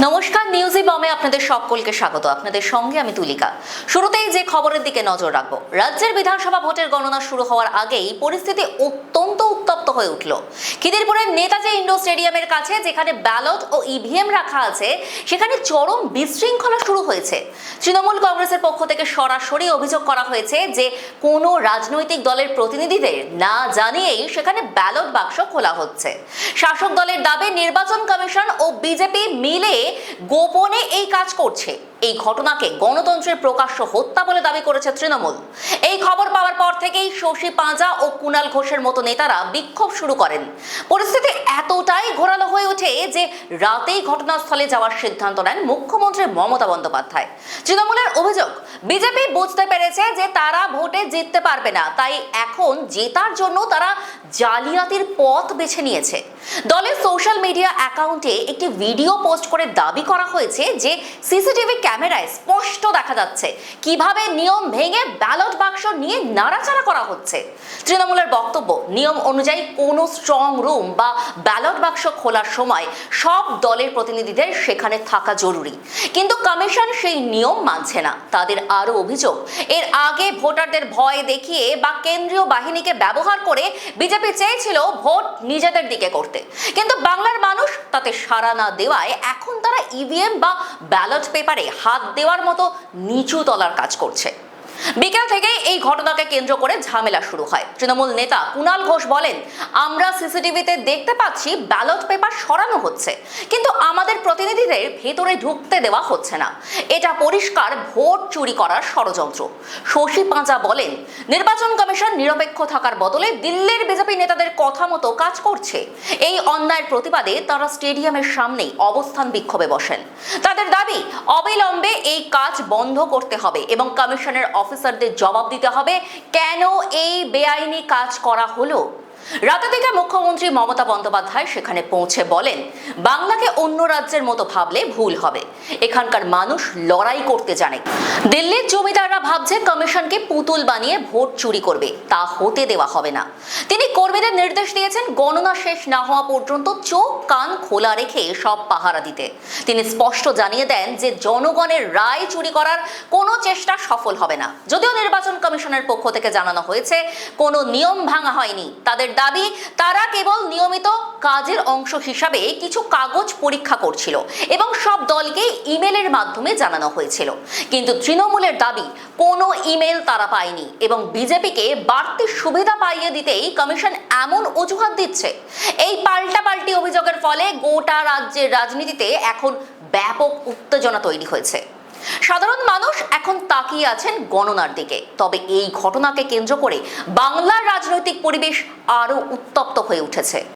নমস্কার, নিউজে বমে আপনাদের সকলকে স্বাগত। আপনাদের সঙ্গে আমি তুলিকা। শুরুতেই যে খবরের দিকে নজর রাখবো, রাজ্যের বিধানসভা ভোটের গণনা শুরু হওয়ার আগেই পরিস্থিতি অত্যন্ত উত্তপ্ত হয়ে উঠল। খিদিরপুরের নেতাজি ইন্ডোর স্টেডিয়ামের কাছে যেখানে ব্যালট ও ইভিএম রাখা আছে, সেখানে চরম বিশৃঙ্খলা শুরু হয়েছে। তৃণমূল কংগ্রেসের পক্ষ থেকে সরাসরি অভিযোগ করা হয়েছে যে কোনো রাজনৈতিক দলের প্রতিনিধিদের না জানিয়েই সেখানে ব্যালট বাক্স খোলা হচ্ছে। শাসক দলের দাবি নির্বাচন কমিশন ও বিজেপি মিলে গোপনে এই কাজ করছে। এই ঘটনাকে গণতন্ত্রের প্রকাশ্য হত্যা বলে দাবি করেছে তৃণমূল। এই খবর পাওয়ার পর থেকেই শশী পাঁজা ও কুণাল ঘোষের মতো নেতারা বিক্ষোভ শুরু করেন। পরিস্থিতি এতটাই ঘোরালো হয়ে ওঠে যে রাতেই ঘটনাস্থলে যাওয়ার সিদ্ধান্ত নেন মুখ্যমন্ত্রী মমতা বন্দ্যোপাধ্যায়। তৃণমূলের অভিযোগ, বিজেপি বুঝতে পেরেছে যে তারা ভোটে জিততে পারবে না, তাই এখন জেতার জন্য তারা জালিয়াতির পথ বেছে নিয়েছে। দলের সোশ্যাল মিডিয়া অ্যাকাউন্টে একটি ভিডিও পোস্ট করে দাবি করা হয়েছে যে সিসিটিভি ক্যামেরায় স্পষ্ট দেখা যাচ্ছে কিভাবে নিয়ম ভেঙে ব্যালট বাক্স নিয়ে নাড়াচাড়া করা হচ্ছে। তৃণমূলের বক্তব্য, নিয়ম অনুযায়ী কোনো স্ট্রং রুম বা ব্যালট বাক্স খোলার সময় সব দলের প্রতিনিধিদের সেখানে থাকা জরুরি, কিন্তু কমিশন সেই নিয়ম মানছে না। তাদের আরও অভিযোগ, এর আগে ভোটারদের ভয় দেখিয়ে বা কেন্দ্রীয় বাহিনীকে ব্যবহার করে বিজেপি চেয়েছিল ভোট নিজেদের দিকে করতে, কিন্তু বাংলার মানুষ তাতে সাড়া না দেওয়ায় এখন তারা ইভিএম বা ব্যালট পেপারে হাত দেওয়ার মতো নিচু তলার কাজ করছে। বিকেল থেকে এই ঘটনাকে কেন্দ্র করে ঝামেলা শুরু হয়। তৃণমূল নেতা কুণাল ঘোষ বলেন, আমরা সিসিটিভিতে দেখতে পাচ্ছি ব্যালট পেপার সরানো হচ্ছে, কিন্তু আমাদের প্রতিনিধিদের ভেতরে ঢুকতে দেওয়া হচ্ছে না। এটা পরিষ্কার ভোট চুরি করার ষড়যন্ত্র। শশী পাঁজা বলেন, নির্বাচন কমিশন নিরপেক্ষ থাকার বদলে দিল্লির বিজেপি নেতাদের কথা মতো কাজ করছে। এই অন্যায়ের প্রতিবাদে তারা স্টেডিয়ামের সামনেই অবস্থান বিক্ষোভে বসেন। তাদের দাবি, অবিলম্বে এই কাজ বন্ধ করতে হবে এবং কমিশনের অফিসারদের জবাব দিতে হবে কেন এই বেআইনি কাজ করা হলো। রাতে থেকে মুখ্যমন্ত্রী মমতা বন্দ্যোপাধ্যায় সেখানে পৌঁছে বলেন, বাংলাকে অন্য রাজ্যের মতো ভাবলে ভুল হবে। এখানকার মানুষ লড়াই করতে জানে। দিল্লির জমিদাররা ভাবছে কমিশনকে পুতুল বানিয়ে ভোট চুরি করবে, তা হতে দেওয়া হবে না। তিনি কর্মীদের নির্দেশ দিয়েছেন গণনা শেষ না হওয়া পর্যন্ত চোখ কান খোলা রেখে সব পাহারা দিতে। তিনি স্পষ্ট জানিয়ে দেন যে জনগণের রায় চুরি করার কোনো চেষ্টা সফল হবে না। যদিও নির্বাচন কমিশনের পক্ষ থেকে জানানো হয়েছে কোনো নিয়ম ভাঙা হয়নি। তাদের দাবি, তারা কেবল নিয়মিত কাজের অংশ হিসাবে কিছু কাগজ পরীক্ষা করছিল এবং সব দলকে ইমেলের মাধ্যমে জানানো হয়েছিল। কিন্তু তৃণমূলের দাবি, কোনো ইমেল তারা পায়নি এবং বিজেপিকে বাড়তি সুবিধা পাইয়ে দিতেই কমিশন এমন অজুহাত দিচ্ছে। এই পাল্টাপাল্টি অভিযোগের ফলে গোটা রাজ্যের রাজনীতিতে এখন ব্যাপক উত্তেজনা তৈরি হয়েছে। সাধারণ মানুষ এখন তাকিয়ে আছেন গণনার দিকে। তবে এই ঘটনাকে কেন্দ্র করে বাংলার রাজনৈতিক পরিবেশ আরো উত্তপ্ত হয়ে উঠেছে।